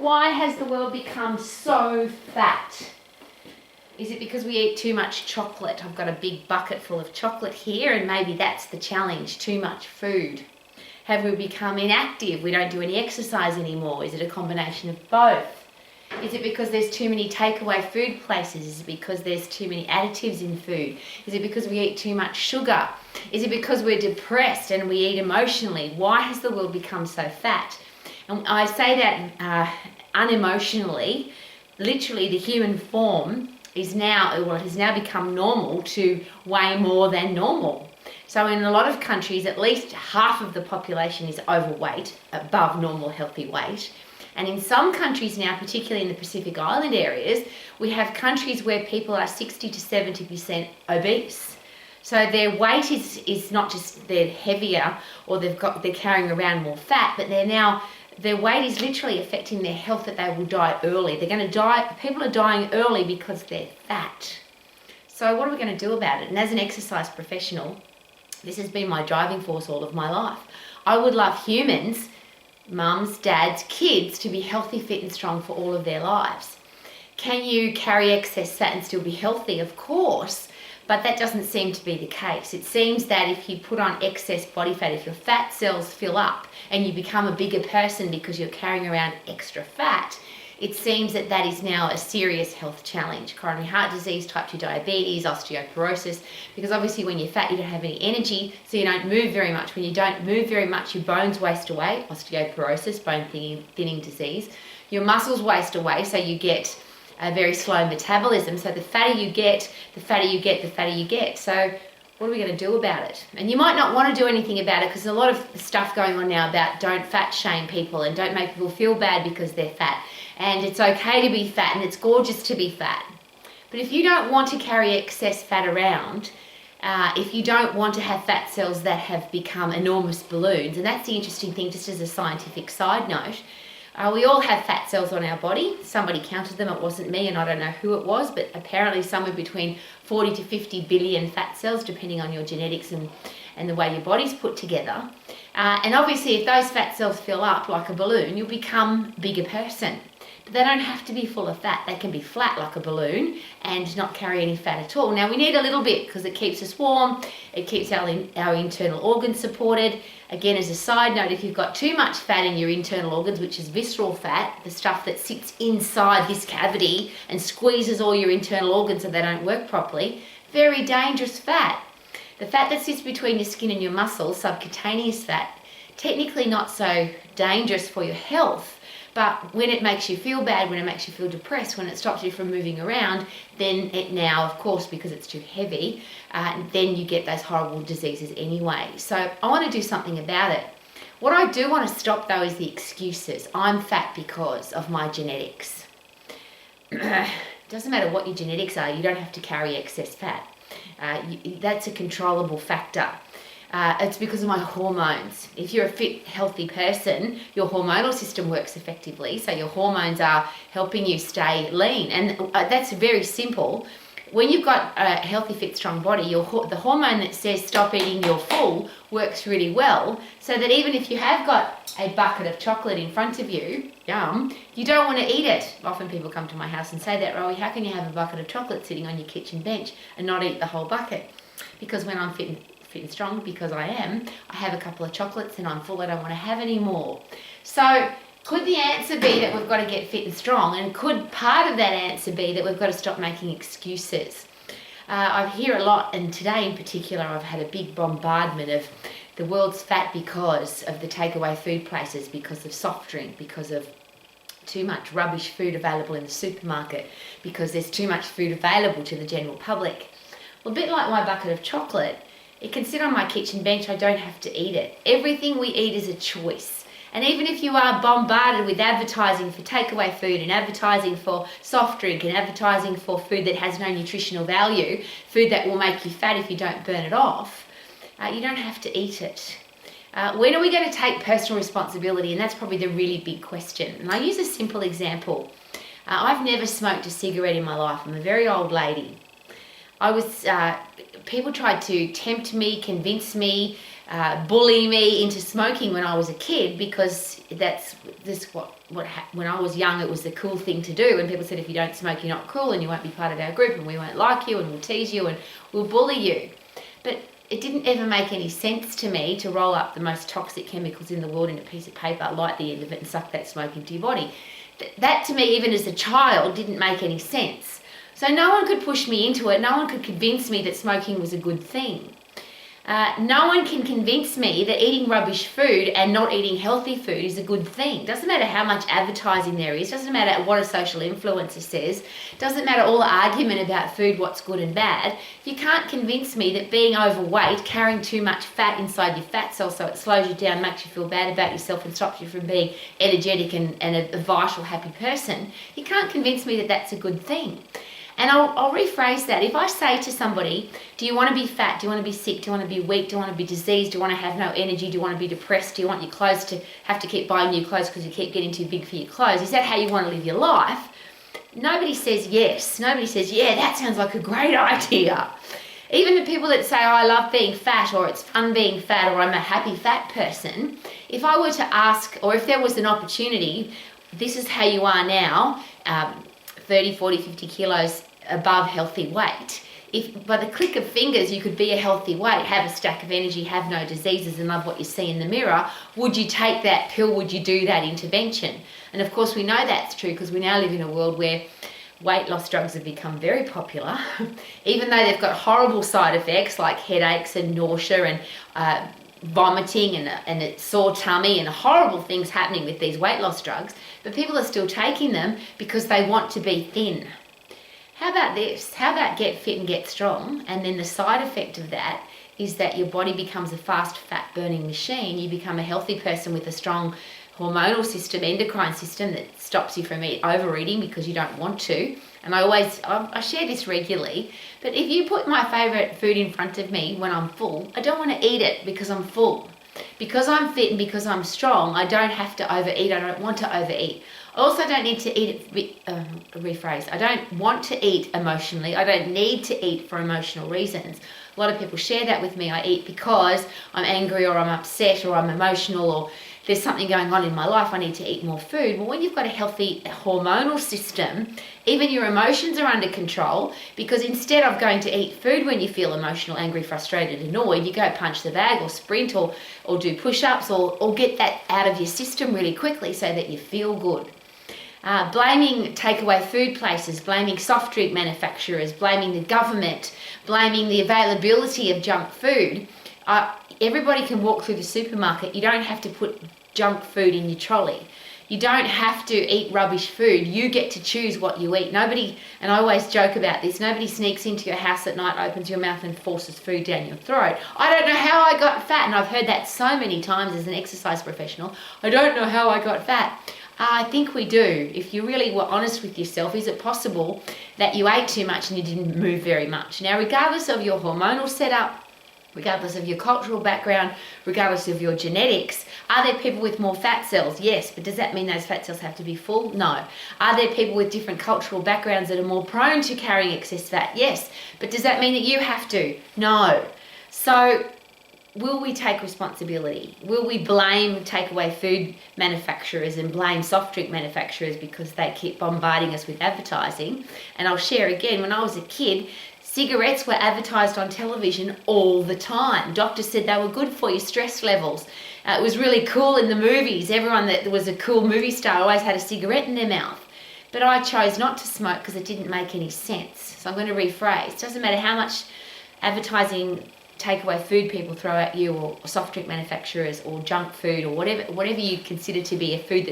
Why has the world become so fat? Is it because we eat too much chocolate? I've got a big bucket full of chocolate here, and maybe that's the challenge, too much food. Have we become inactive? We don't do any exercise anymore. Is it a combination of both? Is it because there's too many takeaway food places? Is it because there's too many additives in food? Is it because we eat too much sugar? Is it because we're depressed and we eat emotionally? Why has the world become so fat? And I say that unemotionally. Literally, the human form has now become normal to weigh more than normal. So in a lot of countries, at least half of the population is overweight, above normal healthy weight. And in some countries now, particularly in the Pacific Island areas, we have countries where people are 60 to 70% obese. So their weight is not just they're heavier or they're carrying around more fat, but their weight is literally affecting their health, that they will die early. They're going to die. People are dying early because they're fat. So what are we going to do about it? And as an exercise professional, this has been my driving force all of my life. I would love humans, mums, dads, kids, to be healthy, fit and strong for all of their lives. Can you carry excess fat and still be healthy? Of course, but that doesn't seem to be the case. It seems that if you put on excess body fat, if your fat cells fill up and you become a bigger person because you're carrying around extra fat, it seems that that is now a serious health challenge. Coronary heart disease, type 2 diabetes, osteoporosis, because obviously when you're fat, you don't have any energy, so you don't move very much. When you don't move very much, your bones waste away, osteoporosis, bone thinning disease. Your muscles waste away, so you get a very slow metabolism. So the fatter you get, the fatter you get, the fatter you get. So what are we going to do about it? And you might not want to do anything about it, because there's a lot of stuff going on now about don't fat shame people and don't make people feel bad because they're fat. And it's okay to be fat and it's gorgeous to be fat. But if you don't want to carry excess fat around, if you don't want to have fat cells that have become enormous balloons, and that's the interesting thing, just as a scientific side note, we all have fat cells on our body. Somebody counted them, it wasn't me, and I don't know who it was, but apparently somewhere between 40 to 50 billion fat cells, depending on your genetics and the way your body's put together. And obviously if those fat cells fill up like a balloon, you'll become a bigger person. But they don't have to be full of fat. They can be flat like a balloon and not carry any fat at all. Now we need a little bit because it keeps us warm, it keeps our internal organs supported. Again, as a side note, if you've got too much fat in your internal organs, which is visceral fat, the stuff that sits inside this cavity and squeezes all your internal organs so they don't work properly, very dangerous fat. The fat that sits between your skin and your muscles, subcutaneous fat, technically not so dangerous for your health. But when it makes you feel bad, when it makes you feel depressed, when it stops you from moving around, then it now, of course, because it's too heavy, then you get those horrible diseases anyway. So I want to do something about it. What I do want to stop, though, is the excuses. I'm fat because of my genetics. It doesn't matter what your genetics are, you don't have to carry excess fat. That's a controllable factor. It's because of my hormones. If you're a fit, healthy person, your hormonal system works effectively, so your hormones are helping you stay lean. And that's very simple. When you've got a healthy, fit, strong body, the hormone that says stop eating, you're full, works really well, so that even if you have got a bucket of chocolate in front of you, yum, you don't want to eat it. Often people come to my house and say that, Rowie, how can you have a bucket of chocolate sitting on your kitchen bench and not eat the whole bucket? Because when I'm fit and strong, because I have a couple of chocolates and I'm full, I don't want to have any more. So could the answer be that we've got to get fit and strong? And could part of that answer be that we've got to stop making excuses? I hear a lot, and today in particular I've had a big bombardment of the world's fat because of the takeaway food places, because of soft drink, because of too much rubbish food available in the supermarket, because there's too much food available to the general public. Well, a bit like my bucket of chocolate, it can sit on my kitchen bench, I don't have to eat it. Everything we eat is a choice. And even if you are bombarded with advertising for takeaway food and advertising for soft drink and advertising for food that has no nutritional value, food that will make you fat if you don't burn it off, you don't have to eat it. When are we going to take personal responsibility? And that's probably the really big question. And I use a simple example. I've never smoked a cigarette in my life. I'm a very old lady. People tried to tempt me, convince me, bully me into smoking when I was a kid, because when I was young, it was the cool thing to do. And people said, if you don't smoke, you're not cool and you won't be part of our group and we won't like you and we'll tease you and we'll bully you. But it didn't ever make any sense to me to roll up the most toxic chemicals in the world in a piece of paper, light the end of it and suck that smoke into your body. That to me, even as a child, didn't make any sense. So no one could push me into it. No one could convince me that smoking was a good thing. No one can convince me that eating rubbish food and not eating healthy food is a good thing. Doesn't matter how much advertising there is, doesn't matter what a social influencer says, doesn't matter all the argument about food, what's good and bad. You can't convince me that being overweight, carrying too much fat inside your fat cells so it slows you down, makes you feel bad about yourself and stops you from being energetic and a vital, happy person. You can't convince me that that's a good thing. And I'll rephrase that. If I say to somebody, do you want to be fat? Do you want to be sick? Do you want to be weak? Do you want to be diseased? Do you want to have no energy? Do you want to be depressed? Do you want your clothes to have to keep buying new clothes because you keep getting too big for your clothes? Is that how you want to live your life? Nobody says yes. Nobody says, yeah, that sounds like a great idea. Even the people that say, oh, I love being fat, or it's fun being fat, or I'm a happy fat person, if I were to ask, or if there was an opportunity, this is how you are now, 30, 40, 50 kilos above healthy weight. If by the click of fingers you could be a healthy weight, have a stack of energy, have no diseases and love what you see in the mirror, would you take that pill? Would you do that intervention? And of course we know that's true, because we now live in a world where weight loss drugs have become very popular, even though they've got horrible side effects like headaches and nausea and vomiting and a sore tummy and horrible things happening with these weight loss drugs, but people are still taking them because they want to be thin. How about this? How about get fit and get strong? And then the side effect of that is that your body becomes a fast fat burning machine. You become a healthy person with a strong hormonal system, endocrine system that stops you from overeating because you don't want to. And I share this regularly, but if you put my favorite food in front of me when I'm full, I don't want to eat it because I'm full. Because I'm fit and because I'm strong, I don't have to overeat. I don't want to overeat. I also don't need to eat, rephrase, I don't want to eat emotionally. I don't need to eat for emotional reasons. A lot of people share that with me. I eat because I'm angry or I'm upset or I'm emotional or there's something going on in my life. I need to eat more food. Well, when you've got a healthy hormonal system, even your emotions are under control, because instead of going to eat food when you feel emotional, angry, frustrated, annoyed, you go punch the bag or sprint or do push-ups or get that out of your system really quickly so that you feel good. Blaming takeaway food places, blaming soft drink manufacturers, blaming the government, blaming the availability of junk food. Everybody can walk through the supermarket. You don't have to put junk food in your trolley. You don't have to eat rubbish food. You get to choose what you eat. Nobody, and I always joke about this, nobody sneaks into your house at night, opens your mouth and forces food down your throat. I don't know how I got fat, and I've heard that so many times as an exercise professional. I don't know how I got fat. I think we do. If you really were honest with yourself, is it possible that you ate too much and you didn't move very much? Now, regardless of your hormonal setup, regardless of your cultural background, regardless of your genetics, are there people with more fat cells? Yes, but does that mean those fat cells have to be full? No. Are there people with different cultural backgrounds that are more prone to carrying excess fat? Yes, but does that mean that you have to? No. So, will we take responsibility? Will we blame takeaway food manufacturers and blame soft drink manufacturers because they keep bombarding us with advertising? And I'll share again, when I was a kid, cigarettes were advertised on television all the time. Doctors said they were good for your stress levels. It was really cool in the movies. Everyone that was a cool movie star always had a cigarette in their mouth. But I chose not to smoke because it didn't make any sense. So I'm going to rephrase. It doesn't matter how much advertising takeaway food people throw at you, or soft drink manufacturers, or junk food, or whatever you consider to be a food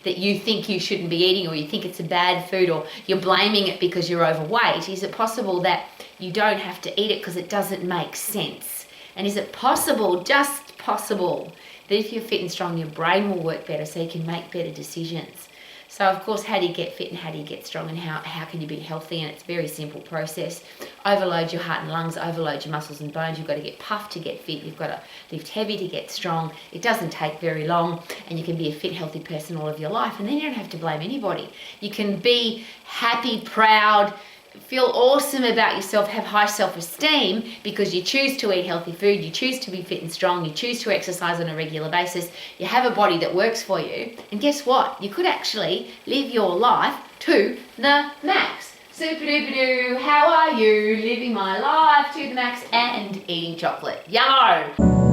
that you think you shouldn't be eating, or you think it's a bad food, or you're blaming it because you're overweight. Is it possible that you don't have to eat it because it doesn't make sense? And is it possible, just possible, that if you're fit and strong, your brain will work better so you can make better decisions? So of course, how do you get fit and how do you get strong, and how can you be healthy? And it's a very simple process. Overload your heart and lungs, overload your muscles and bones. You've got to get puffed to get fit. You've got to lift heavy to get strong. It doesn't take very long, and you can be a fit, healthy person all of your life. And then you don't have to blame anybody. You can be happy, proud, feel awesome about yourself, have high self-esteem because you choose to eat healthy food, you choose to be fit and strong, you choose to exercise on a regular basis, you have a body that works for you, and guess what? You could actually live your life to the max. Super duper doo, how are you? Living my life to the max and eating chocolate. Yummo!